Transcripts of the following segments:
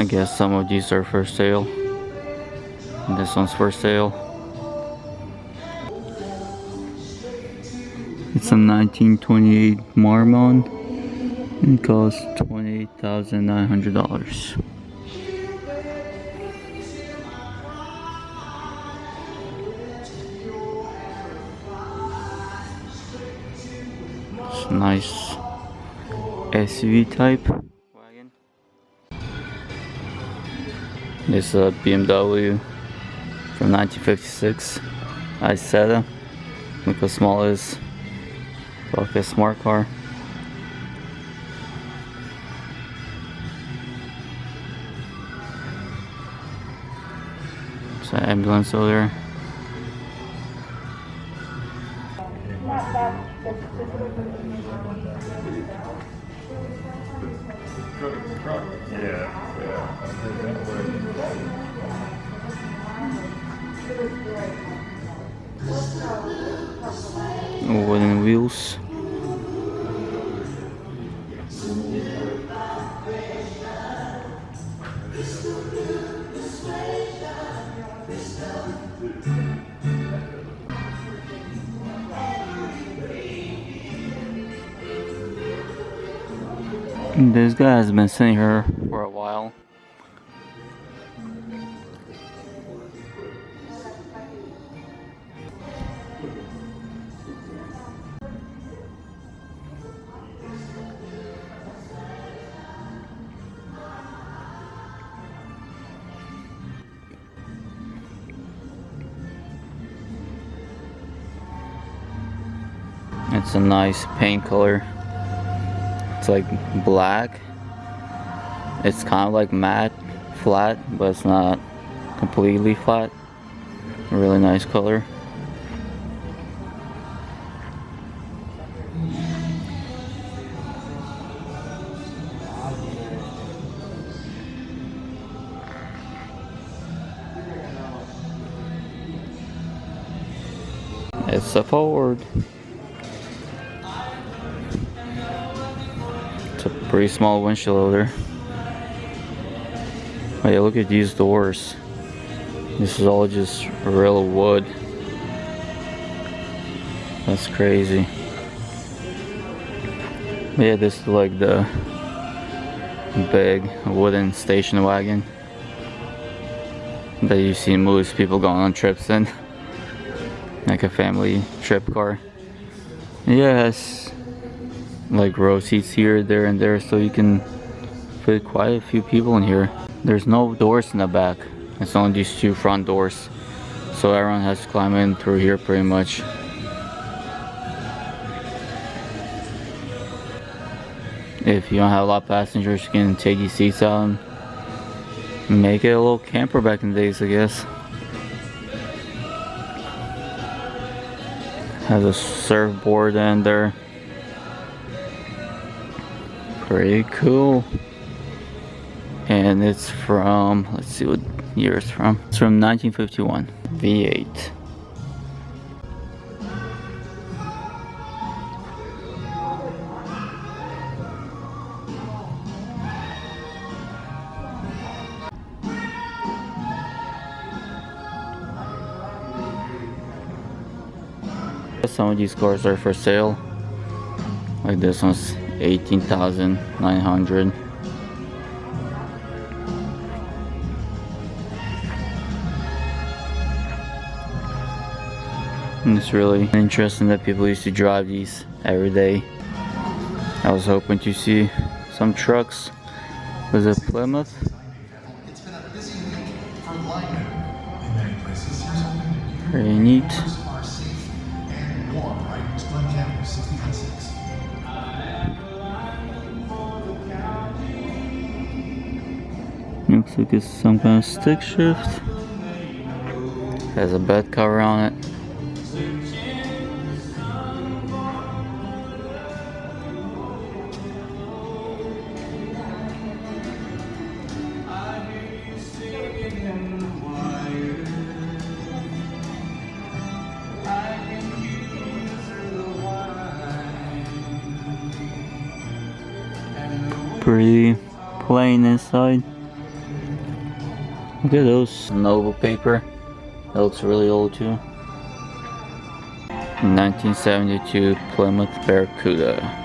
I guess some of these are for sale. And this one's for sale. It's a 1928 Marmon. It costs $28,900. It's a nice SUV type wagon. This is a BMW from 1956. Isetta. Look how small it is. Like a smart car. There's an ambulance over there. Wooden wheels. This guy has been sitting here for a while. It's a nice paint color. It's like black. It's kind of like matte, flat, but it's not completely flat. A really nice color. It's a Ford. It's a pretty small windshield over there. Oh yeah, look at these doors. This is all just real wood. That's crazy. But yeah, this is like the big wooden station wagon that you see most people going on trips in. Like a family trip car. Yeah, it has like row seats here, there, and there, so you can fit quite a few people in here. There's no doors in the back. It's only these two front doors, so everyone has to climb in through here pretty much. If you don't have a lot of passengers, you can take these seats out and make it a little camper back in the days, I guess. Has a surfboard in there. Pretty cool. And it's from, let's see what year it's from. It's from 1951. V8. Some of these cars are for sale. Like this one's $18,900. And it's really interesting that people used to drive these every day. I was hoping to see some trucks. Was it Plymouth? Very neat. Looks like it's some kind of stick shift. Has a bed cover on it. Pretty plain inside. Look at those Nova paper. That looks really old too. 1972 Plymouth Barracuda.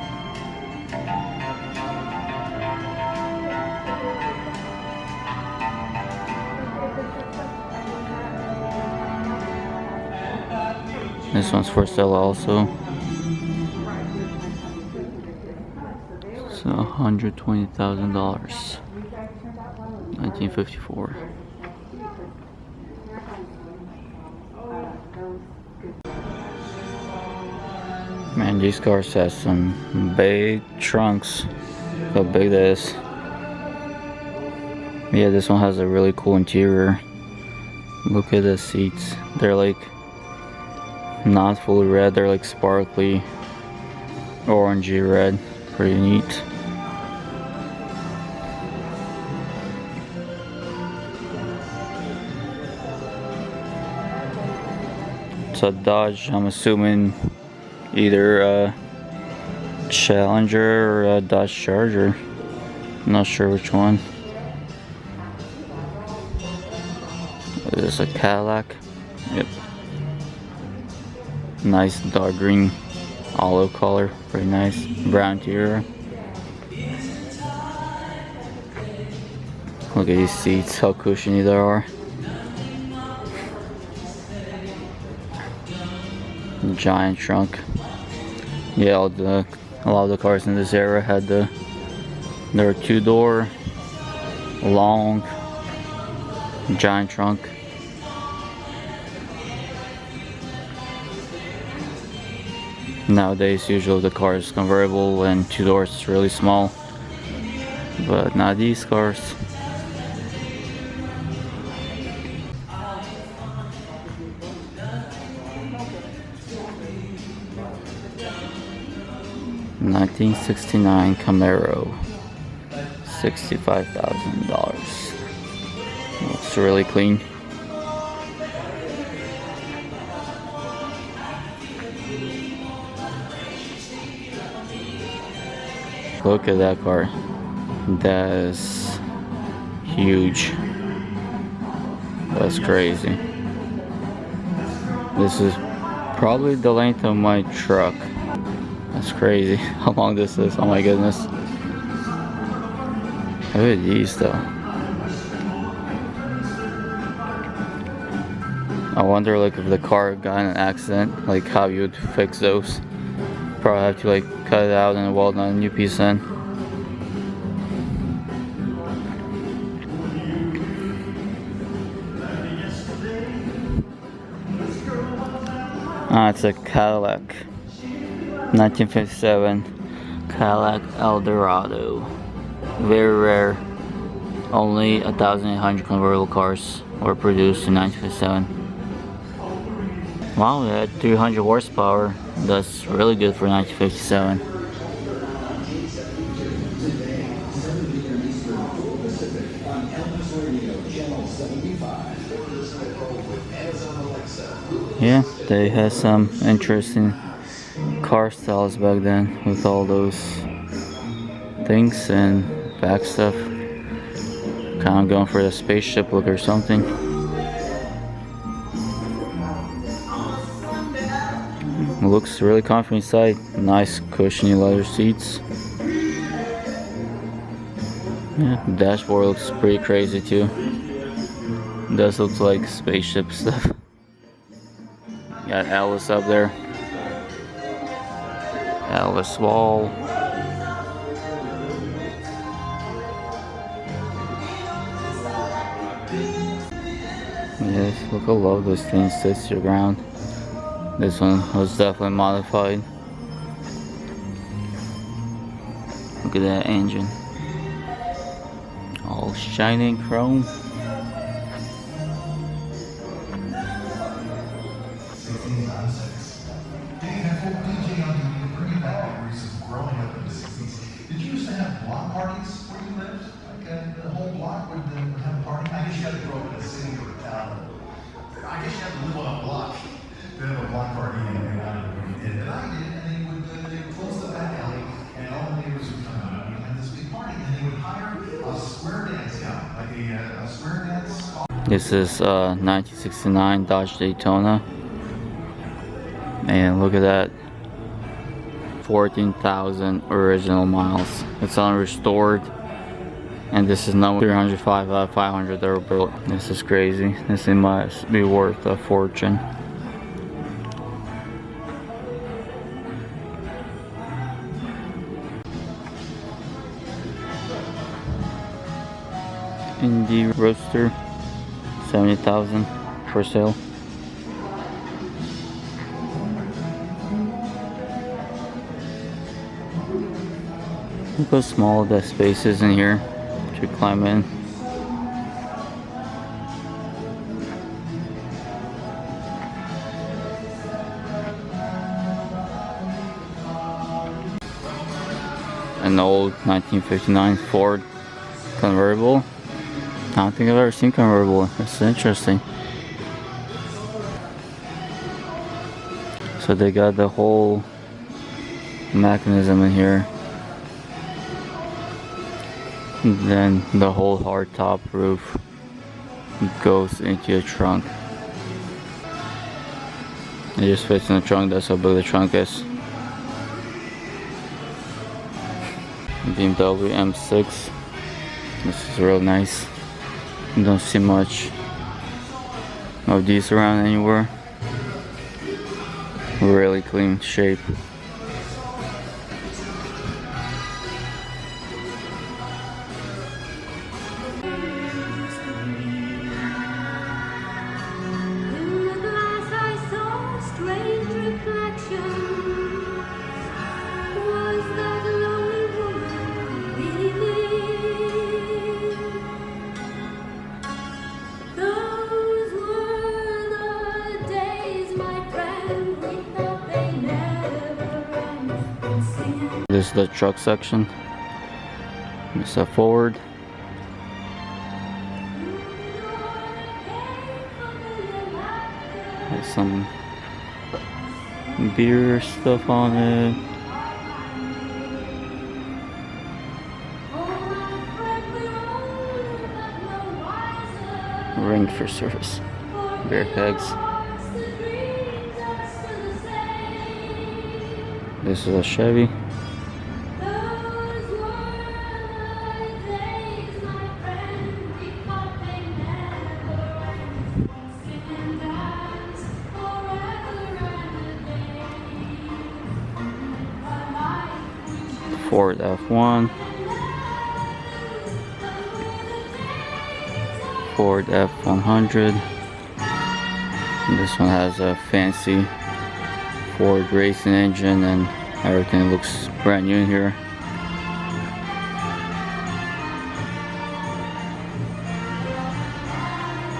This one's for sale also. So $120,000. 1954. Man, these cars have some big trunks. Look how big that is. Yeah, this one has a really cool interior. Look at the seats. They're like not fully red, they're like sparkly orangey red. Pretty neat. It's a Dodge, I'm assuming either a Challenger or a Dodge Charger. I'm not sure which one. Is this a Cadillac? Yep. Nice dark green olive color, pretty nice. Brown interior. Look at these seats, how cushiony they are. Giant trunk. Yeah, a lot of the cars in this era had their 2-door, long, giant trunk. Nowadays, usually the car is convertible and 2 doors is really small, but not these cars. $1969 Camaro, $65,000. Looks really clean. Look at that car. That is huge. That's crazy. This is probably the length of my truck. That's crazy how long this is. Oh my goodness. Look at these though. I wonder like if the car got in an accident, like how you would fix those. Probably have to like cut it out and weld on a new piece in. It's a Cadillac. 1957 Cadillac Eldorado. Very rare. Only 1,800 convertible cars were produced in 1957. Wow, it had 300 horsepower. That's really good for 1957. Yeah, they had some interesting car styles back then with all those things and back stuff. Kind of going for the spaceship look or something. Looks really comfy inside. Nice cushiony leather seats. Yeah, the dashboard looks pretty crazy too. It does look like spaceship stuff. Got Elvis up there. Elvis wall. Yes, look how low those things sits to the ground. This one was definitely modified. Look at that engine. All shining chrome. Did you used to have block parties where you lived? Like the whole block would have a party? I guess you had to grow up in a city or a town. I guess you had to live on a block to have a block party and I did. And I did, and they would close the back alley and all the neighbors would come out and we'd have this big party and they would hire a square dance guy, like a a square dance. This is 1969 Dodge Daytona. And look at that. 14,000 original miles. It's unrestored. And this is number 305 out of 500 that were built. This is crazy. This thing must be worth a fortune. Indy Roadster, 70,000 for sale. Look how small the space is in here to climb in. An old 1959 Ford convertible. I don't think I've ever seen convertible. That's interesting. So they got the whole mechanism in here. And then the whole hardtop roof goes into the trunk. It just fits in the trunk. That's how big the trunk is. BMW M6. This is real nice. You don't see much of these around anywhere. Really clean shape. This is the truck section. It's a Ford. Has some beer stuff on it. Ring for service. Beer kegs. This is a Chevy. Ford F1, Ford F100. And this one has a fancy Ford racing engine and everything looks brand new in here.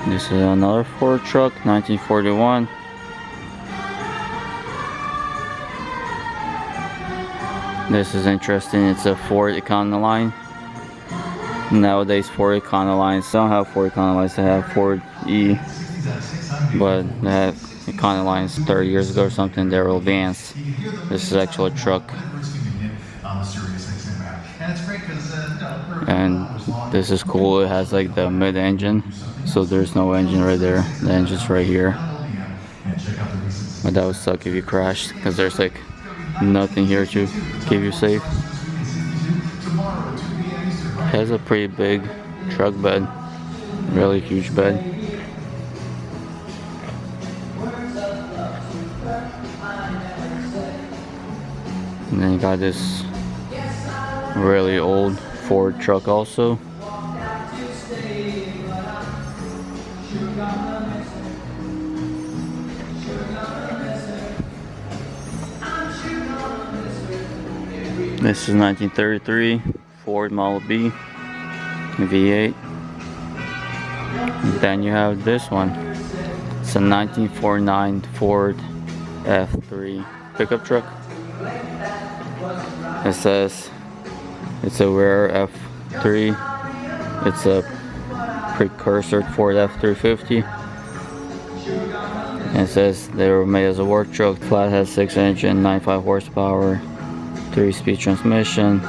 This is another Ford truck, 1941. This is interesting. It's a Ford Econoline. Nowadays, Ford Econolines don't have Ford Econolines. They have Ford E, but they have Econolines 30 years ago or something. They're real vans. This is actually a truck. And this is cool. It has like the mid-engine, so there's no engine right there. The engine's right here. But that would suck if you crashed, because there's like nothing here to keep you safe. It has a pretty big truck bed, really huge bed. And then you got this really old Ford truck also. This is 1933 Ford Model B V8. And then you have this one. It's a 1949 Ford F3 pickup truck. It says it's a rare F3. It's a precursor to Ford F350. And it says they were made as a work truck. Flathead 6 engine, 95 horsepower. 3-speed transmission.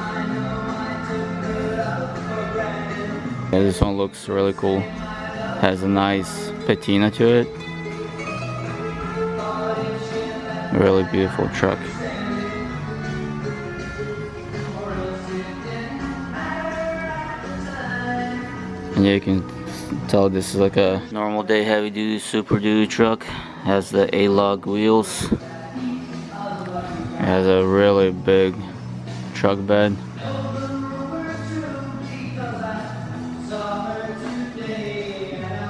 Yeah, this one looks really cool. Has a nice patina to it. Really beautiful truck. And yeah, you can tell this is like a normal day heavy duty, super duty truck. Has the A-log wheels. It has a really big truck bed.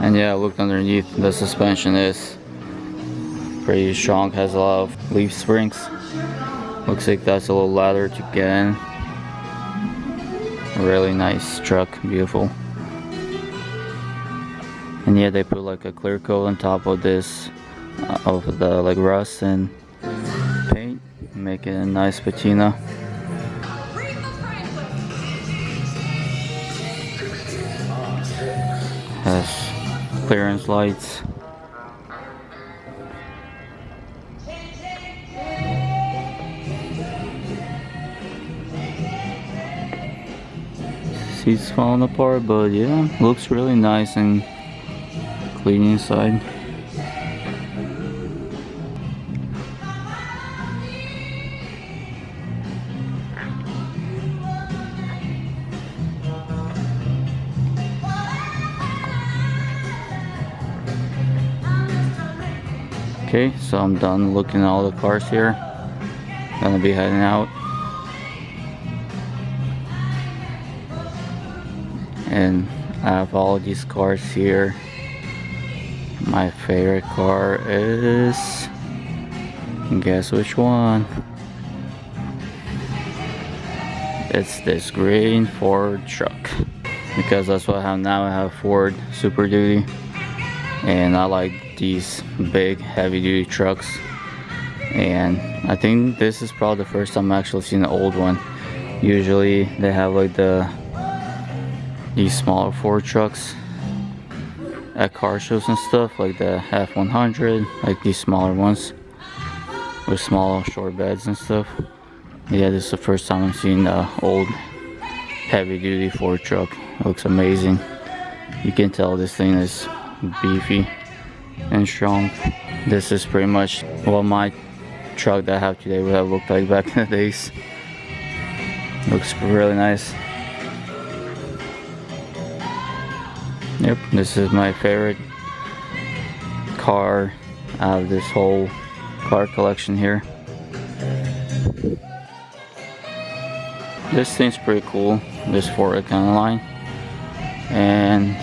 And yeah, I looked underneath. The suspension is pretty strong. Has a lot of leaf springs. Looks like that's a little ladder to get in. Really nice truck, beautiful. And yeah, they put like a clear coat on top of this, of the like rust and paint, make it a nice patina. Has clearance lights. Seats falling apart, but yeah, looks really nice and clean inside. Okay, so I'm done looking at all the cars here. Gonna be heading out. And I have all these cars here. My favorite car is... guess which one? It's this green Ford truck. Because that's what I have now. I have Ford Super Duty. And I like these big heavy duty trucks. And I think this is probably the first time I actually seen an old one. Usually they have like these smaller Ford trucks at car shows and stuff, like the F100, like these smaller ones with small short beds and stuff. Yeah, this is the first time I'm seeing the old heavy duty Ford truck. It looks amazing. You can tell this thing is beefy and strong. This is pretty much what my truck that I have today would have looked like back in the days. Looks really nice. Yep, this is my favorite car out of this whole car collection here. This thing's pretty cool, this Ford kind of line. And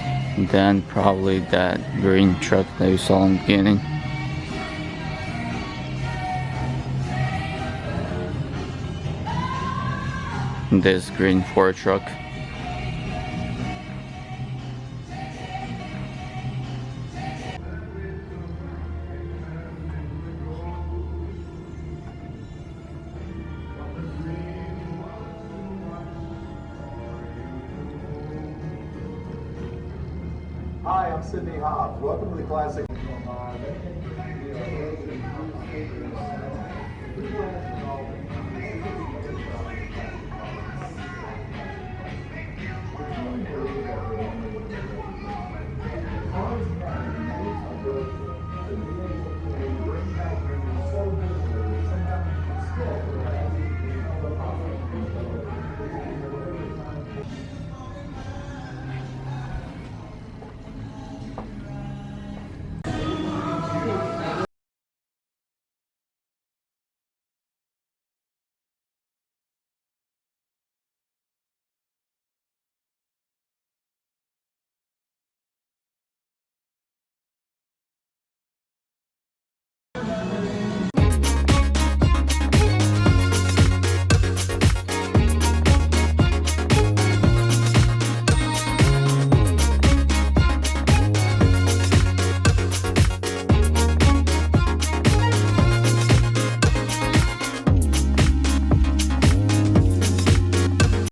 then probably that green truck that you saw in the beginning. This green Ford truck. Hi, I'm Sydney Hobbs. Welcome to the Classic.